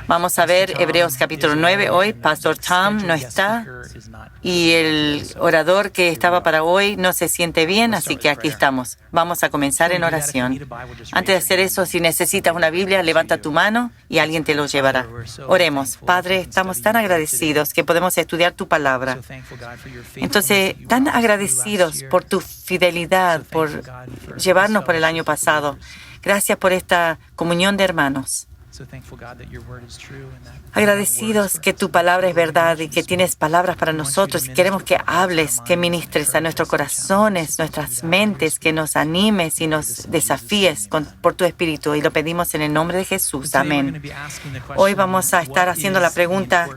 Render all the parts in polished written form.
Vamos a ver Hebreos capítulo 9 hoy. Pastor Tom no está y el orador que estaba para hoy no se siente bien, así que aquí estamos. Vamos a comenzar en oración. Antes de hacer eso, si necesitas una Biblia, levanta tu mano y alguien te lo llevará. Oremos. Padre, estamos tan agradecidos que podemos estudiar tu palabra. Entonces, tan agradecidos por tu fidelidad, por llevarnos por el año pasado. Gracias por esta comunión de hermanos. Agradecidos que tu palabra es verdad y que tienes palabras para nosotros. Y queremos que hables, que ministres a nuestros corazones, nuestras mentes, que nos animes y nos desafíes por tu espíritu. Y lo pedimos en el nombre de Jesús. Amén. Hoy vamos a estar haciendo la pregunta,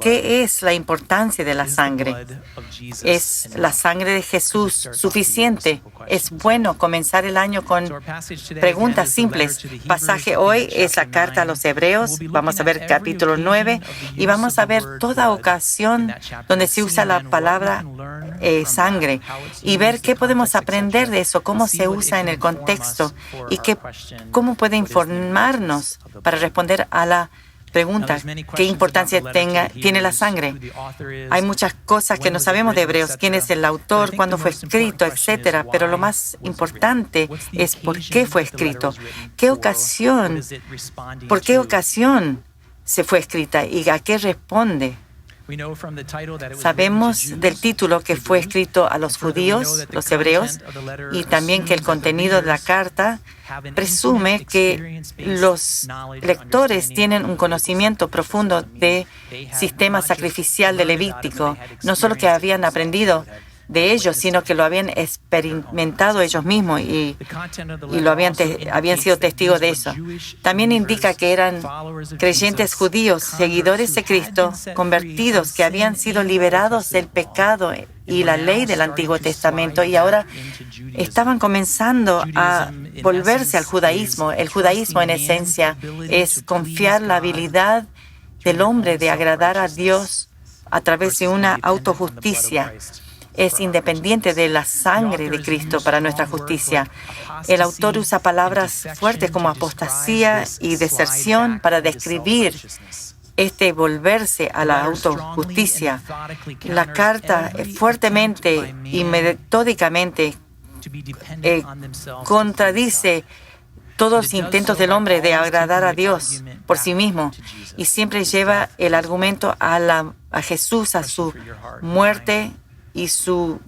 ¿qué es la importancia de la sangre? ¿Es la sangre de Jesús suficiente? Es bueno comenzar el año con preguntas simples. El pasaje hoy es la carta a los Hebreos. Vamos a ver capítulo 9 y vamos a ver toda ocasión donde se usa la palabra sangre y ver qué podemos aprender de eso, cómo se usa en el contexto y cómo puede informarnos para responder a la pregunta, ¿qué importancia tiene la sangre? Hay muchas cosas que no sabemos de Hebreos, quién es el autor, cuándo fue escrito, etcétera, pero lo más importante es por qué fue escrito, por qué ocasión se fue escrita y a qué responde. Sabemos del título que fue escrito a los judíos, los hebreos, y también que el contenido de la carta presume que los lectores tienen un conocimiento profundo de sistema sacrificial de Levítico, no solo que habían aprendido de ellos, sino que lo habían experimentado ellos mismos y habían sido testigos de eso. También indica que eran creyentes judíos, seguidores de Cristo, convertidos, que habían sido liberados del pecado y la ley del Antiguo Testamento y ahora estaban comenzando a volverse al judaísmo. El judaísmo, en esencia, es confiar la habilidad del hombre de agradar a Dios a través de una autojusticia. Es independiente de la sangre de Cristo para nuestra justicia. El autor usa palabras fuertes como apostasía y deserción para describir volverse a la autojusticia. La carta fuertemente y metódicamente contradice todos los intentos del hombre de agradar a Dios por sí mismo y siempre lleva el argumento a Jesús, a su muerte y su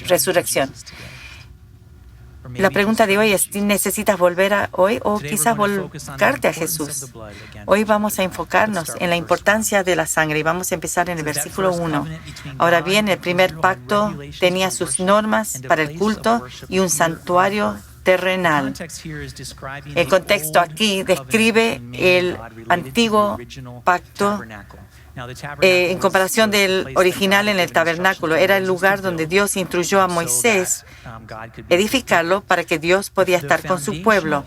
resurrección. La pregunta de hoy es, ¿necesitas volver hoy o quizás volcarte a Jesús? Hoy vamos a enfocarnos en la importancia de la sangre y vamos a empezar en el versículo 1. Ahora bien, el primer pacto tenía sus normas para el culto y un santuario terrenal. El contexto aquí describe el antiguo pacto en comparación del original en el tabernáculo. Era el lugar donde Dios instruyó a Moisés edificarlo para que Dios podía estar con su pueblo.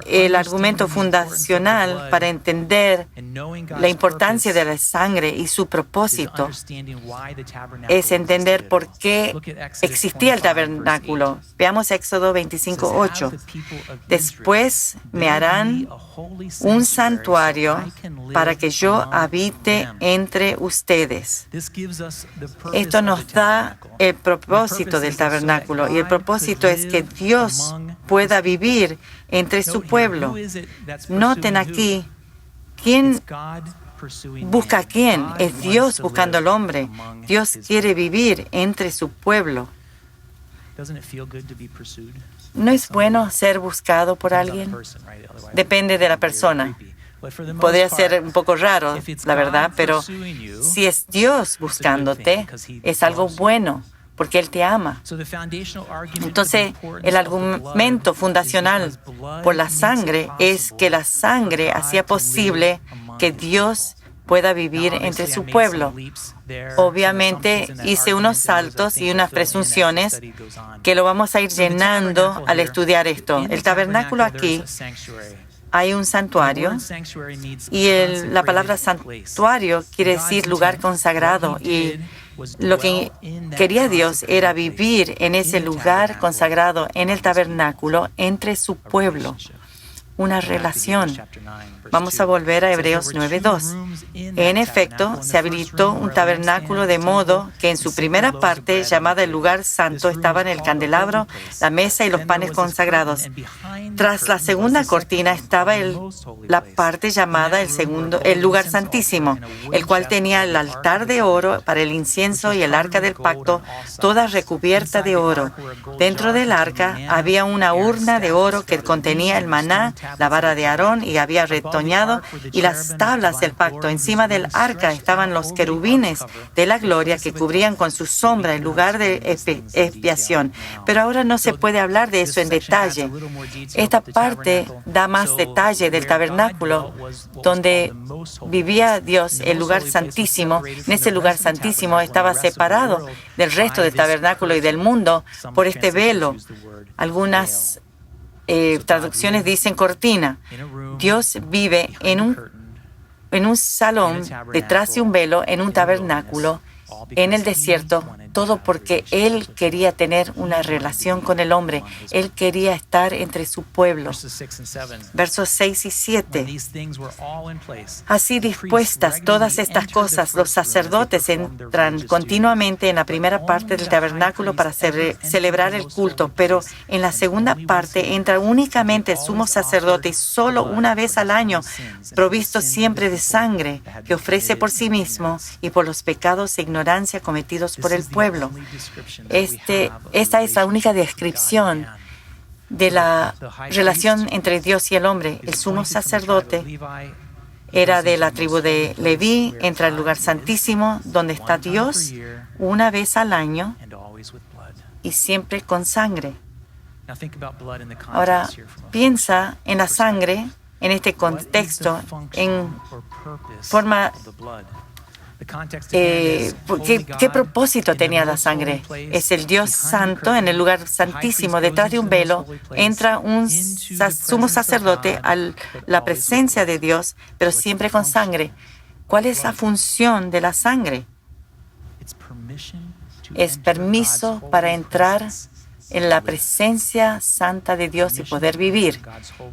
El argumento fundacional para entender la importancia de la sangre y su propósito es entender por qué existía el tabernáculo. Veamos Éxodo 25:8. Después me harán un santuario para que yo habite entre ustedes. Esto nos da el propósito del tabernáculo y el propósito es que Dios pueda vivir entre su pueblo. Noten aquí, ¿quién busca a quién? Es Dios buscando al hombre. Dios quiere vivir entre su pueblo. ¿No es bueno ser buscado por alguien? Depende de la persona. Podría ser un poco raro, la verdad, pero si es Dios buscándote, es algo bueno, porque Él te ama. Entonces, el argumento fundacional por la sangre es que la sangre hacía posible que Dios pueda vivir entre su pueblo. Obviamente, hice unos saltos y unas presunciones que lo vamos a ir llenando al estudiar esto. El tabernáculo aquí hay un santuario y la palabra santuario quiere decir lugar consagrado, y lo que quería Dios era vivir en ese lugar consagrado, en el tabernáculo, entre su pueblo. Una relación. Vamos a volver a Hebreos 9:2. En efecto, se habilitó un tabernáculo de modo que en su primera parte, llamada el lugar santo, estaban el candelabro, la mesa y los panes consagrados. Tras la segunda cortina estaba la parte llamada el lugar santísimo, el cual tenía el altar de oro para el incienso y el arca del pacto, toda recubierta de oro. Dentro del arca había una urna de oro que contenía el maná, la vara de Aarón, y había retoñado, y las tablas del pacto. Encima del arca estaban los querubines de la gloria que cubrían con su sombra el lugar de expiación. Pero ahora no se puede hablar de eso en detalle. Esta parte da más detalle del tabernáculo donde vivía Dios, el lugar santísimo. En ese lugar santísimo estaba separado del resto del tabernáculo y del mundo por este velo. Algunas traducciones dicen cortina. Dios vive en un salón detrás de un velo, en un tabernáculo, en el desierto, todo porque Él quería tener una relación con el hombre. Él quería estar entre su pueblo. Versos 6 y 7. Así dispuestas todas estas cosas, los sacerdotes entran continuamente en la primera parte del tabernáculo para celebrar el culto, pero en la segunda parte entra únicamente el sumo sacerdote, y solo una vez al año, provisto siempre de sangre, que ofrece por sí mismo y por los pecados e ignorancia cometidos por el pueblo. Esta es la única descripción de la relación entre Dios y el hombre. El sumo sacerdote era de la tribu de Leví, entra al lugar santísimo donde está Dios una vez al año y siempre con sangre. Ahora, piensa en la sangre en este contexto, en forma. ¿Qué propósito tenía la sangre? Es el Dios santo en el lugar santísimo. Detrás de un velo entra un sumo sacerdote a la presencia de Dios, pero siempre con sangre. ¿Cuál es la función de la sangre? Es permiso para entrar en la presencia santa de Dios y poder vivir.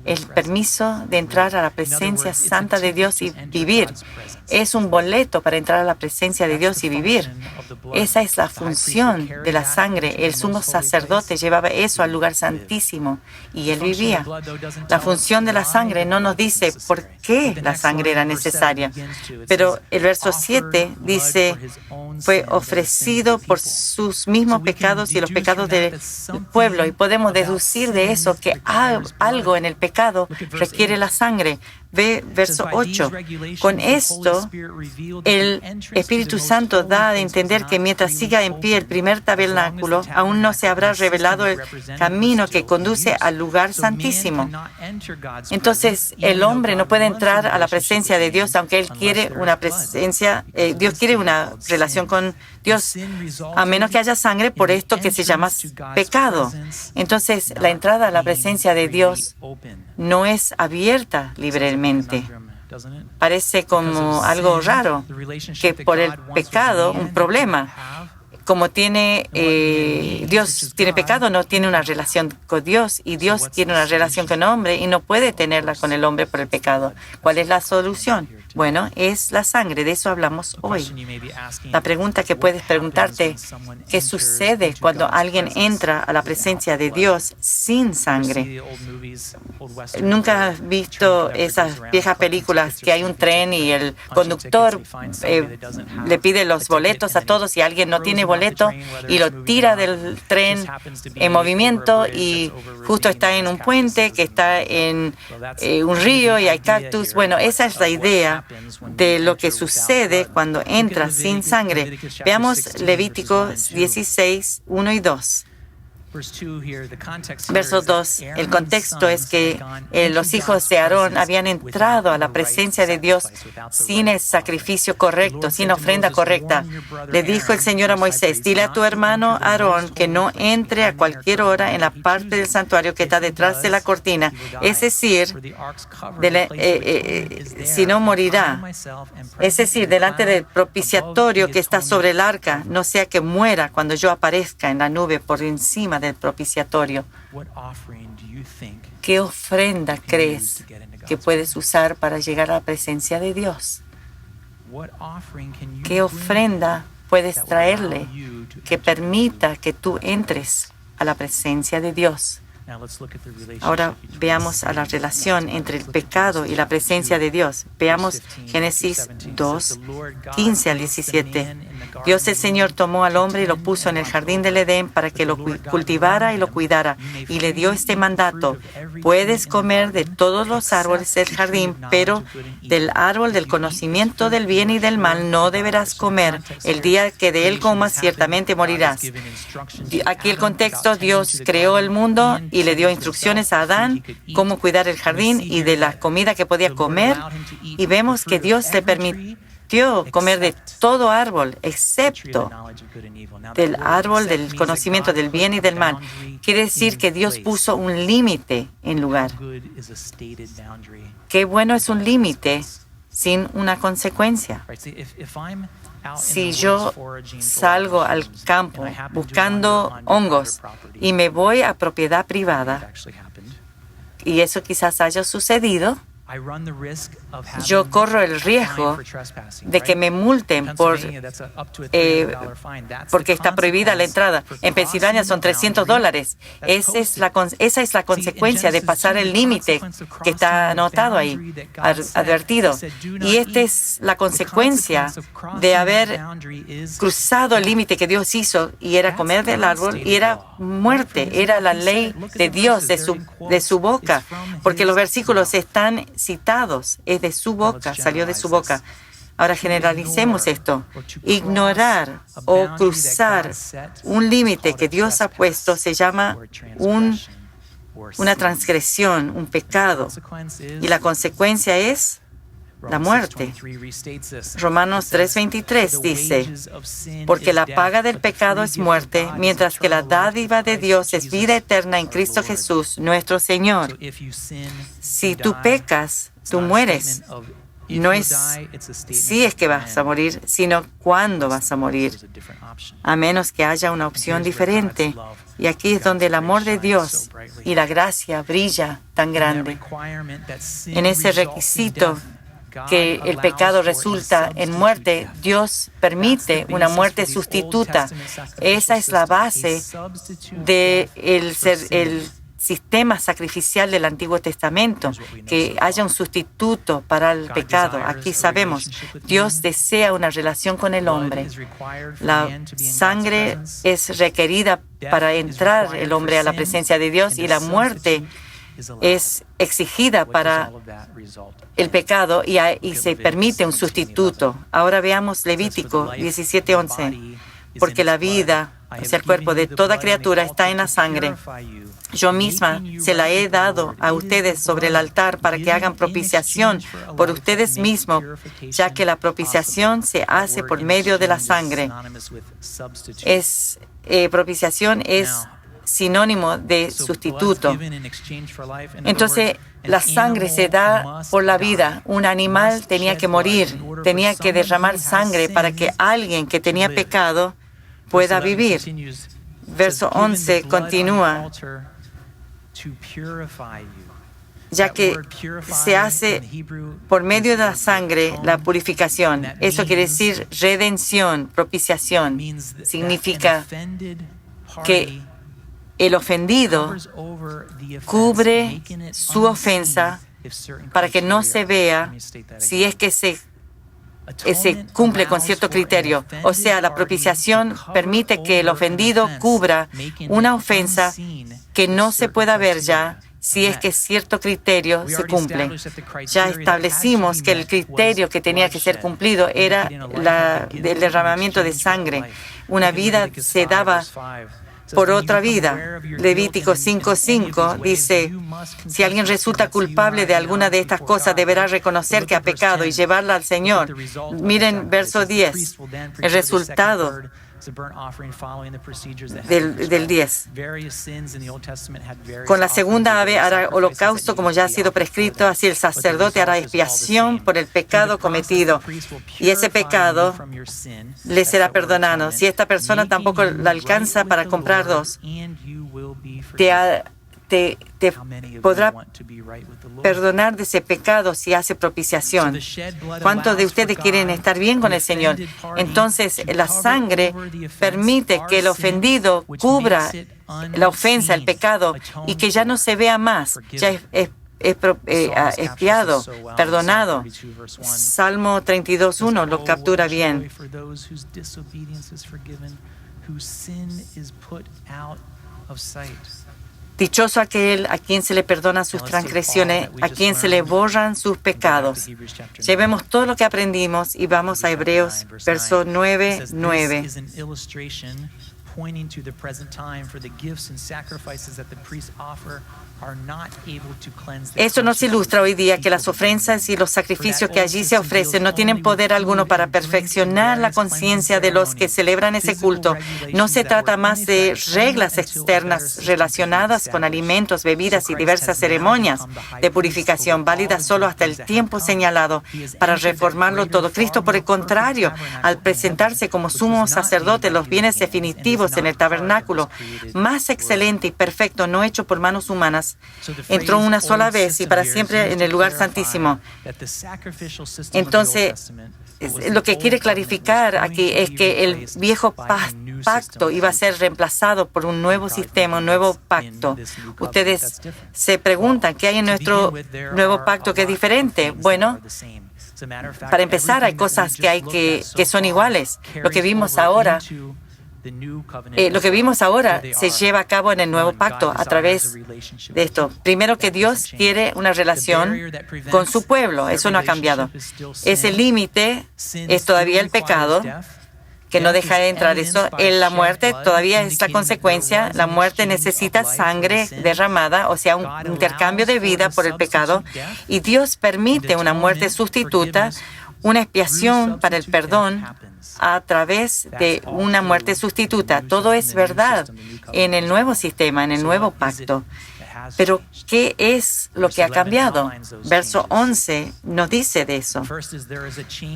El permiso de entrar a la presencia santa de Dios y vivir. Es un boleto para entrar a la presencia de Dios y vivir. Esa es la función de la sangre. El sumo sacerdote llevaba eso al lugar santísimo y él vivía. La función de la sangre no nos dice por qué la sangre era necesaria, pero el verso 7 dice, fue ofrecido por sus mismos pecados y los pecados del pueblo, y podemos deducir de eso que algo en el pecado requiere la sangre. Ve verso 8. Con esto, el Espíritu Santo da a entender que mientras siga en pie el primer tabernáculo, aún no se habrá revelado el camino que conduce al lugar santísimo. Entonces, el hombre no puede entrar a la presencia de Dios, aunque él quiere una presencia, Dios quiere una relación con Dios, a menos que haya sangre, por esto que se llama pecado. Entonces, la entrada a la presencia de Dios no es abierta libremente. Parece como algo raro, que por el pecado, un problema. Como Dios tiene pecado, no tiene una relación con Dios, y Dios tiene una relación con el hombre y no puede tenerla con el hombre por el pecado. ¿Cuál es la solución? Bueno, es la sangre, de eso hablamos hoy. La pregunta que puedes preguntarte, ¿qué sucede cuando alguien entra a la presencia de Dios sin sangre? ¿Nunca has visto esas viejas películas que hay un tren y el conductor le pide los boletos a todos y alguien no tiene boleto y lo tira del tren en movimiento y justo está en un puente que está en un río y hay cactus? Bueno, esa es la idea de lo que sucede cuando entra sin sangre. Veamos Levítico 16, 1 y 2. Verso 2, el contexto es que los hijos de Aarón habían entrado a la presencia de Dios sin el sacrificio correcto, sin ofrenda correcta. Le dijo el Señor a Moisés, dile a tu hermano Aarón que no entre a cualquier hora en la parte del santuario que está detrás de la cortina, es decir, si no morirá. Es decir, delante del propiciatorio que está sobre el arca, no sea que muera cuando yo aparezca en la nube por encima del propiciatorio. ¿Qué ofrenda crees que puedes usar para llegar a la presencia de Dios? ¿Qué ofrenda puedes traerle que permita que tú entres a la presencia de Dios? Ahora veamos a la relación entre el pecado y la presencia de Dios. Veamos Génesis 2, 15 al 17. Dios el Señor tomó al hombre y lo puso en el jardín del Edén para que lo cultivara y lo cuidara. Y le dio este mandato: puedes comer de todos los árboles del jardín, pero del árbol del conocimiento del bien y del mal no deberás comer. El día que de él comas, ciertamente morirás. Aquí el contexto: Dios creó el mundo y le dio instrucciones a Adán cómo cuidar el jardín y de la comida que podía comer. Y vemos que Dios le permitió comer de todo árbol, excepto del árbol del conocimiento del bien y del mal. Quiere decir que Dios puso un límite en lugar. Qué bueno es un límite sin una consecuencia. Si yo salgo al campo buscando hongos y me voy a propiedad privada, y eso quizás haya sucedido, yo corro el riesgo de que me multen porque está prohibida la entrada. En Pensilvania son $300. Esa es la consecuencia de pasar el límite que está anotado ahí, advertido. Y esta es la consecuencia de haber cruzado el límite que Dios hizo, y era comer del árbol, y era muerte. Era la ley de Dios, de su boca, porque los versículos están citados, es de su boca, salió de su boca. Ahora generalicemos esto. Ignorar o cruzar un límite que Dios ha puesto se llama una transgresión, un pecado. Y la consecuencia es la muerte. Romanos 3:23 dice: porque la paga del pecado es muerte, mientras que la dádiva de Dios es vida eterna en Cristo Jesús, nuestro Señor. Si tú pecas, tú mueres. No es si es que vas a morir, sino cuándo vas a morir, a menos que haya una opción diferente. Y aquí es donde el amor de Dios y la gracia brilla tan grande. En ese requisito que el pecado resulta en muerte, Dios permite una muerte sustituta. Esa es la base del sistema sacrificial del Antiguo Testamento, que haya un sustituto para el pecado. Aquí sabemos, Dios desea una relación con el hombre. La sangre es requerida para entrar el hombre a la presencia de Dios, y la muerte es exigida para el pecado, y se permite un sustituto. Ahora veamos Levítico 17:11. Porque la vida, o sea, el cuerpo de toda criatura está en la sangre. Yo misma se la he dado a ustedes sobre el altar para que hagan propiciación por ustedes mismos, ya que la propiciación se hace por medio de la sangre. Propiciación es sinónimo de sustituto. Entonces, la sangre se da por la vida. Un animal tenía que morir, tenía que derramar sangre para que alguien que tenía pecado pueda vivir. Verso 11 continúa: ya que se hace por medio de la sangre la purificación. Eso quiere decir redención, propiciación. Significa que el ofendido cubre su ofensa para que no se vea si es que se cumple con cierto criterio. O sea, la propiciación permite que el ofendido cubra una ofensa que no se pueda ver ya si es que cierto criterio se cumple. Ya establecimos que el criterio que tenía que ser cumplido era el derramamiento de sangre. Una vida se daba por otra vida. Levítico 5:5 dice, si alguien resulta culpable de alguna de estas cosas, deberá reconocer que ha pecado y llevarla al Señor. Miren verso 10, el resultado del 10. Con la segunda ave hará holocausto como ya ha sido prescrito, así el sacerdote hará expiación por el pecado cometido y ese pecado le será perdonado. Si esta persona tampoco la alcanza para comprar dos, te podrá perdonar de ese pecado si hace propiciación. ¿Cuántos de ustedes quieren estar bien con el Señor? Entonces, la sangre permite que el ofendido cubra la ofensa, el pecado, y que ya no se vea más. Ya es expiado, perdonado. Salmo 32:1 lo captura bien. Dichoso aquel a quien se le perdonan sus transgresiones, a quien se le borran sus pecados. Llevemos todo lo que aprendimos y vamos a Hebreos, verso 9:9. Esto nos ilustra hoy día que las ofrendas y los sacrificios que allí se ofrecen no tienen poder alguno para perfeccionar la conciencia de los que celebran ese culto. No se trata más de reglas externas relacionadas con alimentos, bebidas y diversas ceremonias de purificación válidas solo hasta el tiempo señalado para reformarlo todo. Cristo, por el contrario, al presentarse como sumo sacerdote, los bienes definitivos en el tabernáculo más excelente y perfecto, no hecho por manos humanas, entró una sola vez y para siempre en el lugar santísimo. Entonces, lo que quiere clarificar aquí es que el viejo pacto iba a ser reemplazado por un nuevo sistema, un nuevo pacto. Ustedes se preguntan, ¿qué hay en nuestro nuevo pacto que es diferente? Bueno, para empezar, hay cosas que son iguales. Lo que vimos ahora se lleva a cabo en el nuevo pacto a través de esto. Primero, que Dios quiere una relación con su pueblo. Eso no ha cambiado. Ese límite es todavía el pecado, que no deja de entrar eso. En la muerte todavía es la consecuencia. La muerte necesita sangre derramada, o sea, un intercambio de vida por el pecado. Y Dios permite una muerte sustituta, una expiación para el perdón a través de una muerte sustituta. Todo es verdad en el nuevo sistema, en el nuevo pacto. Pero, ¿qué es lo que ha cambiado? Verso 11 nos dice de eso.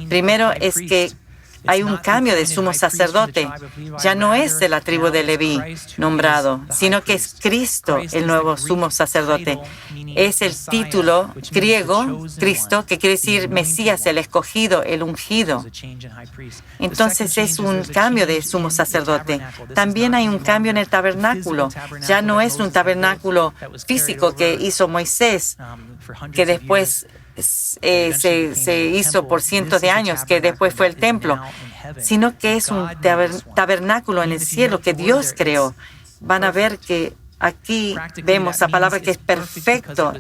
Primero es que hay un cambio de sumo sacerdote. Ya no es de la tribu de Leví nombrado, sino que es Cristo el nuevo sumo sacerdote. Es el título griego, Cristo, que quiere decir Mesías, el escogido, el ungido. Entonces es un cambio de sumo sacerdote. También hay un cambio en el tabernáculo. Ya no es un tabernáculo físico que hizo Moisés, que después se hizo por cientos de años, que después fue el templo, sino que es un tabernáculo en el cielo que Dios creó. Van a ver que aquí vemos la palabra que es perfecto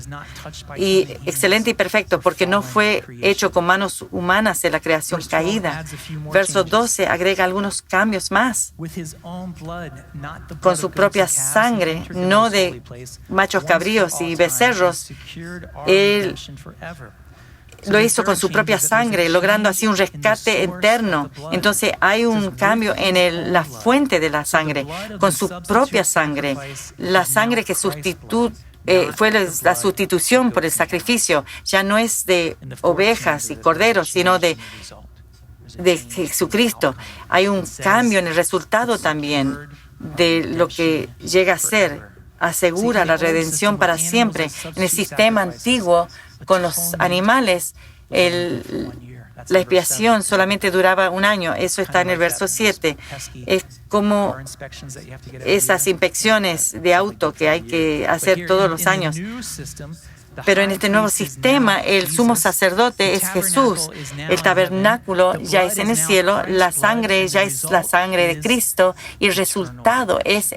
y excelente y perfecto, porque no fue hecho con manos humanas en la creación caída. Verso 12 agrega algunos cambios más. Con su propia sangre, no de machos cabríos y becerros, Él lo hizo con su propia sangre, logrando así un rescate eterno. Entonces hay un cambio en la fuente de la sangre, con su propia sangre. La sangre que fue la sustitución por el sacrificio. Ya no es de ovejas y corderos, sino de Jesucristo. Hay un cambio en el resultado también de lo que llega a ser. Asegura la redención para siempre. En el sistema antiguo, con los animales, la expiación solamente duraba un año. Eso está en el verso 7. Es como esas inspecciones de auto que hay que hacer todos los años. Pero en este nuevo sistema, el sumo sacerdote es Jesús. El tabernáculo ya es en el cielo. La sangre ya es la sangre de Cristo. Y el resultado es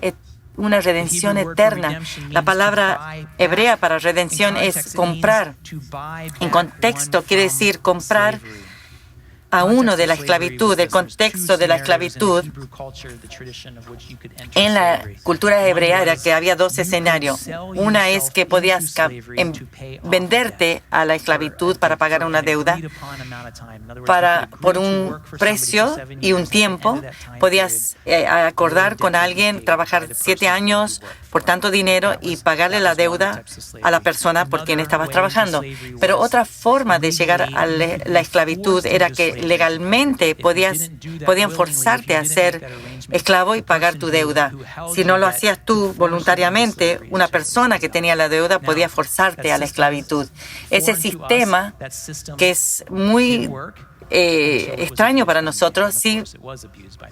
una redención eterna. La palabra hebrea para redención es comprar. En contexto quiere decir comprar a uno de la esclavitud, del contexto de la esclavitud. En la cultura hebrea era que había dos escenarios. Una es que podías venderte a la esclavitud para pagar una deuda. Por un precio y un tiempo, podías acordar con alguien, trabajar 7 años por tanto dinero y pagarle la deuda a la persona por quien estabas trabajando. Pero otra forma de llegar a la esclavitud era que legalmente podían forzarte a ser esclavo y pagar tu deuda. Si no lo hacías tú voluntariamente, una persona que tenía la deuda podía forzarte a la esclavitud. Ese sistema, que es muy extraño para nosotros, sí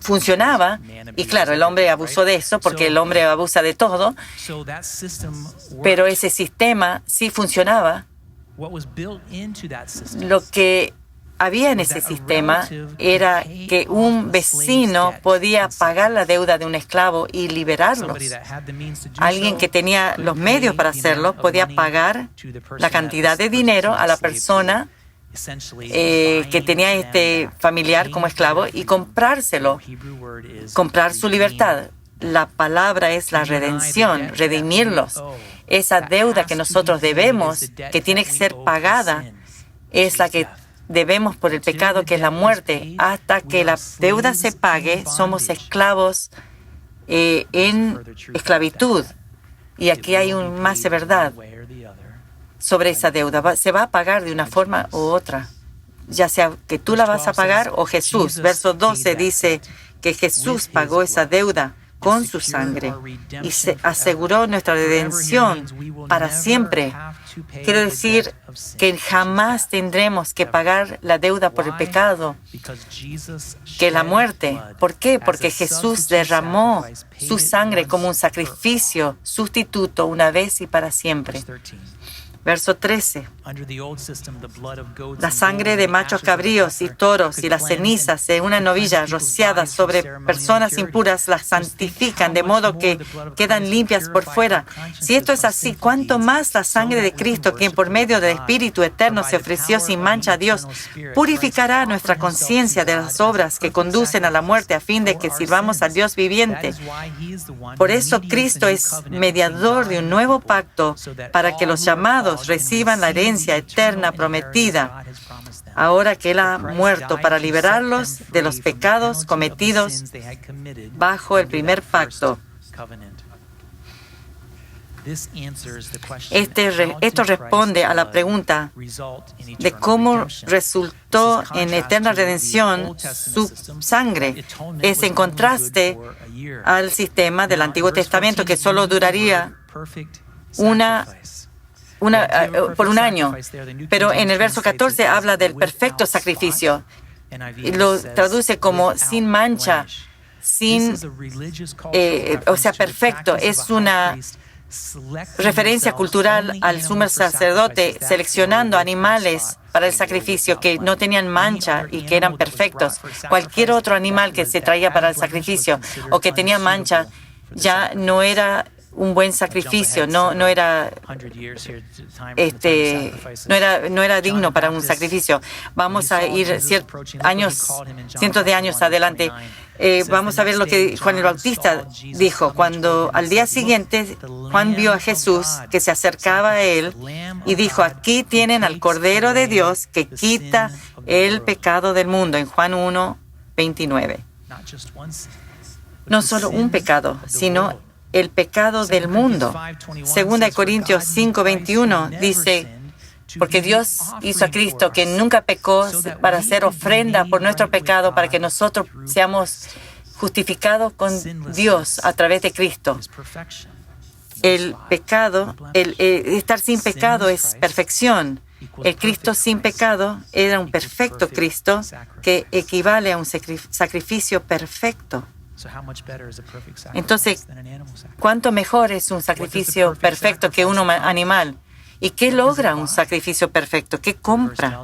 funcionaba, y claro, el hombre abusó de eso porque el hombre abusa de todo, pero ese sistema sí funcionaba. Lo que había en ese sistema era que un vecino podía pagar la deuda de un esclavo y liberarlos. Alguien que tenía los medios para hacerlo podía pagar la cantidad de dinero a la persona que tenía este familiar como esclavo y comprárselo, comprar su libertad. La palabra es la redención, redimirlos. Esa deuda que nosotros debemos, que tiene que ser pagada, es la que debemos por el pecado, que es la muerte. Hasta que la deuda se pague, somos esclavos en esclavitud. Y aquí hay más de verdad sobre esa deuda. Se va a pagar de una forma u otra, ya sea que tú la vas a pagar o Jesús. Verso 12 dice que Jesús pagó esa deuda con su sangre y se aseguró nuestra redención para siempre. Quiero decir que jamás tendremos que pagar la deuda por el pecado, que la muerte. ¿Por qué? Porque Jesús derramó su sangre como un sacrificio sustituto una vez y para siempre. Verso 13. La sangre de machos cabríos y toros y las cenizas de una novilla rociadas sobre personas impuras las santifican, de modo que quedan limpias por fuera. Si esto es así, ¿cuánto más la sangre de Cristo, quien por medio del Espíritu Eterno se ofreció sin mancha a Dios, purificará nuestra conciencia de las obras que conducen a la muerte, a fin de que sirvamos al Dios viviente? Por eso Cristo es mediador de un nuevo pacto, para que los llamados reciban la herencia eterna prometida, ahora que Él ha muerto para liberarlos de los pecados cometidos bajo el primer pacto. Esto responde a la pregunta de cómo resultó en eterna redención su sangre. Es en contraste al sistema del Antiguo Testamento, que solo duraría por un año. Pero en el verso 14 habla del perfecto sacrificio y lo traduce como sin mancha, perfecto. Es una referencia cultural al sumo sacerdote seleccionando animales para el sacrificio que no tenían mancha y que eran perfectos. Cualquier otro animal que se traía para el sacrificio o que tenía mancha ya no era un buen sacrificio, no era digno para un sacrificio. Vamos a ir cientos de años adelante. Vamos a ver lo que Juan el Bautista dijo. Cuando al día siguiente Juan vio a Jesús que se acercaba a él y dijo: aquí tienen al Cordero de Dios que quita el pecado del mundo, en Juan 1:29. No solo un pecado, sino el pecado del mundo. 2 Corintios 5:21 dice: porque Dios hizo a Cristo, que nunca pecó, para hacer ofrenda por nuestro pecado, para que nosotros seamos justificados con Dios a través de Cristo. El pecado, estar sin pecado es perfección. El Cristo sin pecado era un perfecto Cristo que equivale a un sacrificio perfecto. Entonces, ¿cuánto mejor es un sacrificio perfecto que un animal? ¿Y qué logra un sacrificio perfecto? ¿Qué compra?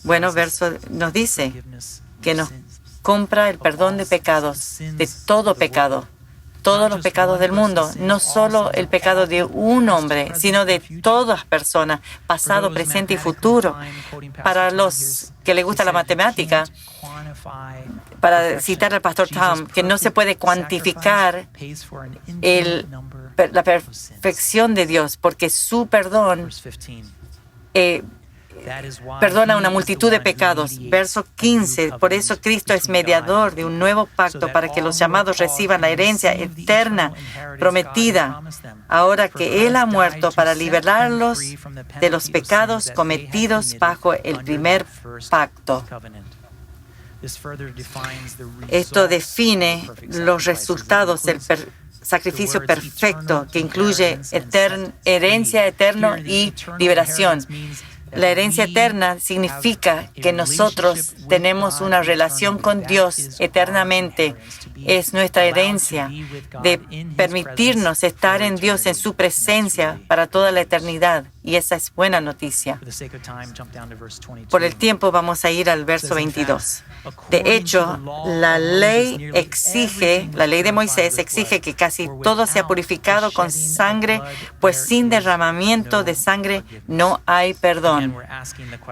Bueno, verso nos dice que nos compra el perdón de pecados, de todo pecado. todos los pecados del mundo, no solo el pecado de un hombre, sino de todas las personas, pasado, presente y futuro. Para los que les gusta la matemática, para citar al pastor Tom, que no se puede cuantificar la perfección de Dios, porque su perdón perdona una multitud de pecados. Verso 15. Por eso Cristo es mediador de un nuevo pacto para que los llamados reciban la herencia eterna prometida, ahora que Él ha muerto para liberarlos de los pecados cometidos bajo el primer pacto. Esto define los resultados del sacrificio perfecto, que incluye herencia eterna y liberación. La herencia eterna significa que nosotros tenemos una relación con Dios eternamente. Es nuestra herencia de permitirnos estar en Dios, en su presencia para toda la eternidad. Y esa es buena noticia. Por el tiempo vamos a ir al verso 22. De hecho, la ley de Moisés exige que casi todo sea purificado con sangre, pues sin derramamiento de sangre no hay perdón.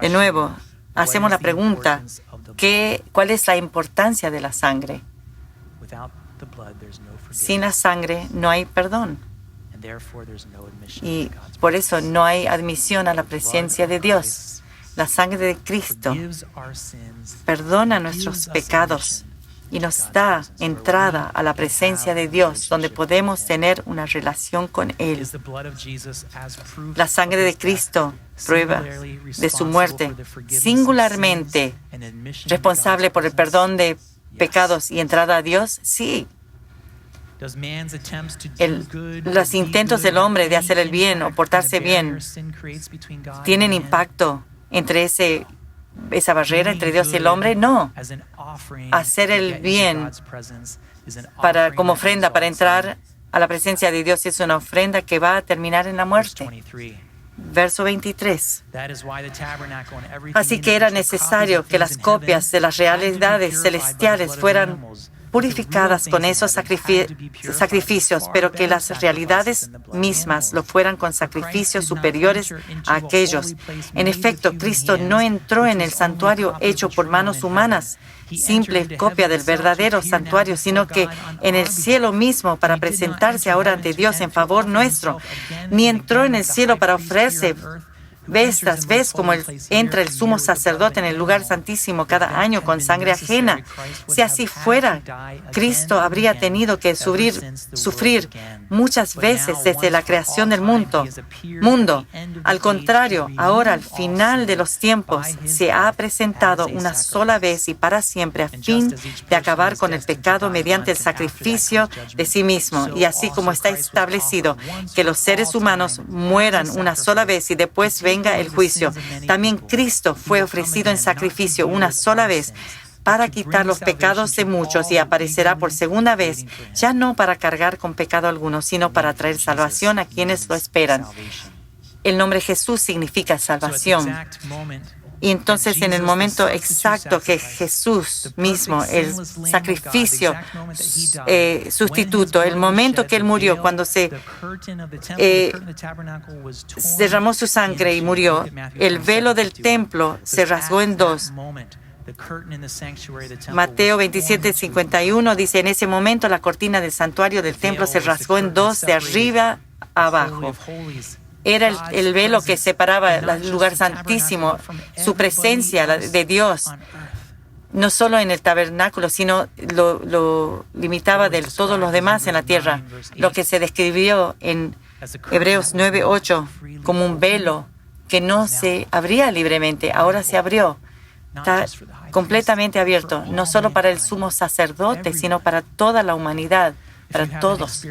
De nuevo, hacemos la pregunta, ¿cuál es la importancia de la sangre? Sin la sangre no hay perdón. Y por eso no hay admisión a la presencia de Dios. La sangre de Cristo perdona nuestros pecados y nos da entrada a la presencia de Dios, donde podemos tener una relación con Él. La sangre de Cristo prueba de su muerte, singularmente responsable por el perdón de pecados y entrada a Dios. Sí. Los intentos del hombre de hacer el bien o portarse bien tienen impacto entre esa barrera entre Dios y el hombre. No. Hacer el bien como ofrenda para entrar a la presencia de Dios es una ofrenda que va a terminar en la muerte. Verso 23. Así que era necesario que las copias de las realidades celestiales fueran purificadas con esos sacrificios, pero que las realidades mismas lo fueran con sacrificios superiores a aquellos. En efecto, Cristo no entró en el santuario hecho por manos humanas, simple copia del verdadero santuario, sino que en el cielo mismo para presentarse ahora ante Dios en favor nuestro, ni entró en el cielo para ofrecerse vez tras vez como entra el sumo sacerdote en el lugar santísimo cada año con sangre ajena. Si así fuera, Cristo habría tenido que sufrir muchas veces desde la creación del mundo. Al contrario, ahora al final de los tiempos se ha presentado una sola vez y para siempre a fin de acabar con el pecado mediante el sacrificio de sí mismo. Y así como está establecido que los seres humanos mueran una sola vez y después venga el juicio, también Cristo fue ofrecido en sacrificio una sola vez para quitar los pecados de muchos y aparecerá por segunda vez, ya no para cargar con pecado alguno, sino para traer salvación a quienes lo esperan. El nombre Jesús significa salvación. Y entonces en el momento exacto que Jesús mismo, el sacrificio sustituto, el momento que Él murió, cuando se derramó su sangre y murió, el velo del templo se rasgó en dos. Mateo 27:51 dice, en ese momento la cortina del santuario del templo se rasgó en dos de arriba a abajo. Era el velo que separaba el lugar santísimo, su presencia de Dios, no solo en el tabernáculo, sino lo limitaba de todos los demás en la tierra, lo que se describió en Hebreos 9:8 como un velo que no se abría libremente, ahora se abrió. Está completamente abierto, no solo para el sumo sacerdote, sino para toda la humanidad, para todos.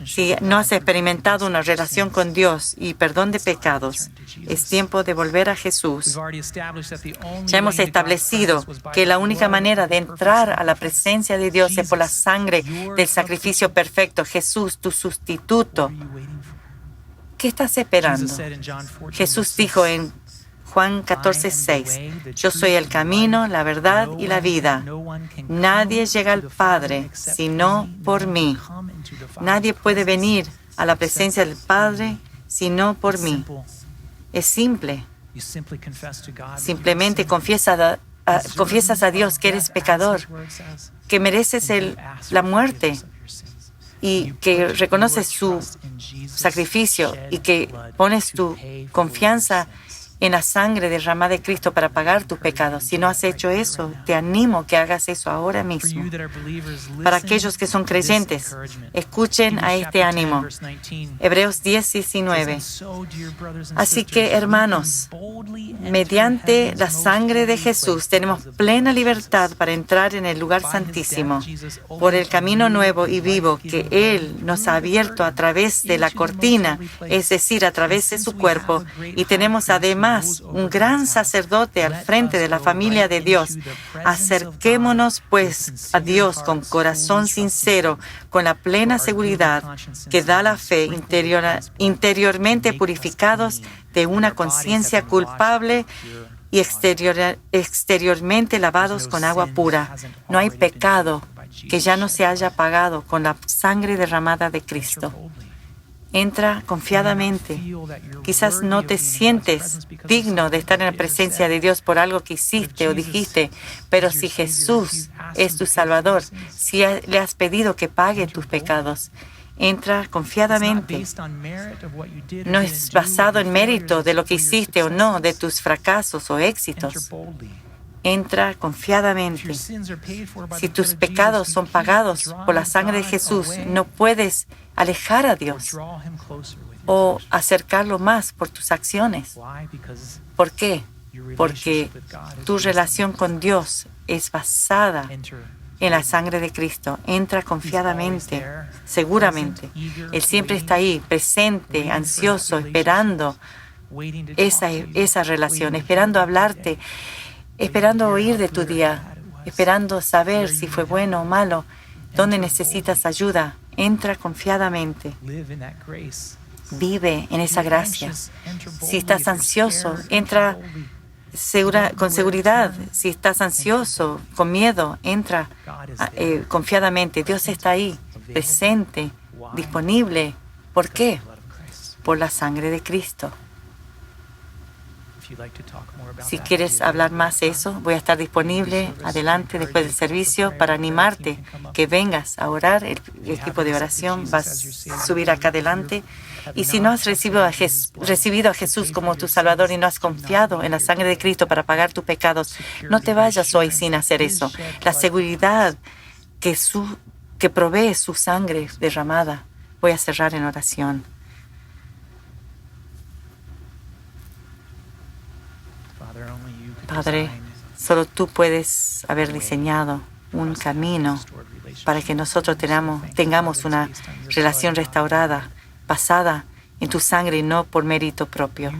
Si no has experimentado una relación con Dios y perdón de pecados, es tiempo de volver a Jesús. Ya hemos establecido que la única manera de entrar a la presencia de Dios es por la sangre del sacrificio perfecto, Jesús, tu sustituto. ¿Qué estás esperando? Jesús dijo en Juan 14:6. Yo soy el camino, la verdad y la vida. Nadie llega al Padre sino por mí. Nadie puede venir a la presencia del Padre sino por mí. Es simple. Simplemente confiesas a Dios que eres pecador, que mereces la muerte y que reconoces su sacrificio y que pones tu confianza en la sangre derramada de Cristo para pagar tus pecados. Si no has hecho eso, te animo que hagas eso ahora mismo. Para aquellos que son creyentes, escuchen a este ánimo. Hebreos 10:19. Así que, hermanos, mediante la sangre de Jesús tenemos plena libertad para entrar en el lugar santísimo por el camino nuevo y vivo que Él nos ha abierto a través de la cortina, es decir, a través de su cuerpo, y tenemos además un gran sacerdote al frente de la familia de Dios. Acerquémonos, pues, a Dios con corazón sincero, con la plena seguridad que da la fe, interiormente purificados de una conciencia culpable y exteriormente lavados con agua pura. No hay pecado que ya no se haya pagado con la sangre derramada de Cristo. Entra confiadamente. Quizás no te sientes digno de estar en la presencia de Dios por algo que hiciste o dijiste, pero si Jesús es tu Salvador, si le has pedido que pague tus pecados, entra confiadamente. No es basado en mérito de lo que hiciste o no, de tus fracasos o éxitos. Entra confiadamente. Si tus pecados son pagados por la sangre de Jesús, no puedes alejar a Dios o acercarlo más por tus acciones. ¿Por qué? Porque tu relación con Dios es basada en la sangre de Cristo. Entra confiadamente, seguramente. Él siempre está ahí, presente, ansioso, esperando esa relación, esperando hablarte, esperando oír de tu día, esperando saber si fue bueno o malo, dónde necesitas ayuda. Entra confiadamente. Vive en esa gracia. Si estás ansioso, entra con seguridad. Si estás ansioso, con miedo, entra confiadamente. Dios está ahí, presente, disponible. ¿Por qué? Por la sangre de Cristo. Si quieres hablar más de eso, voy a estar disponible adelante después del servicio para animarte que vengas a orar. El equipo de oración va a subir acá adelante. Y si no has recibido a Jesús como tu Salvador y no has confiado en la sangre de Cristo para pagar tus pecados, no te vayas hoy sin hacer eso. La seguridad que provee su sangre derramada. Voy a cerrar en oración. Padre, solo tú puedes haber diseñado un camino para que nosotros tengamos una relación restaurada, basada en tu sangre y no por mérito propio.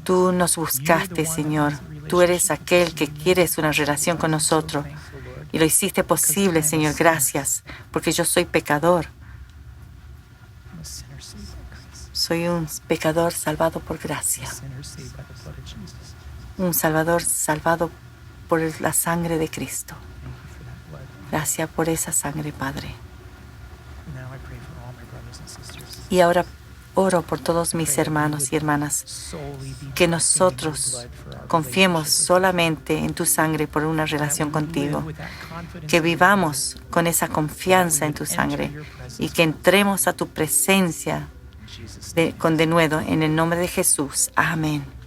Tú nos buscaste, Señor. Tú eres aquel que quieres una relación con nosotros. Y lo hiciste posible, Señor. Gracias, porque yo soy pecador. Soy un pecador salvado por gracia. Un Salvador salvado por la sangre de Cristo. Gracias por esa sangre, Padre. Y ahora oro por todos mis hermanos y hermanas, que nosotros confiemos solamente en tu sangre por una relación contigo, que vivamos con esa confianza en tu sangre y que entremos a tu presencia con denuedo en el nombre de Jesús. Amén.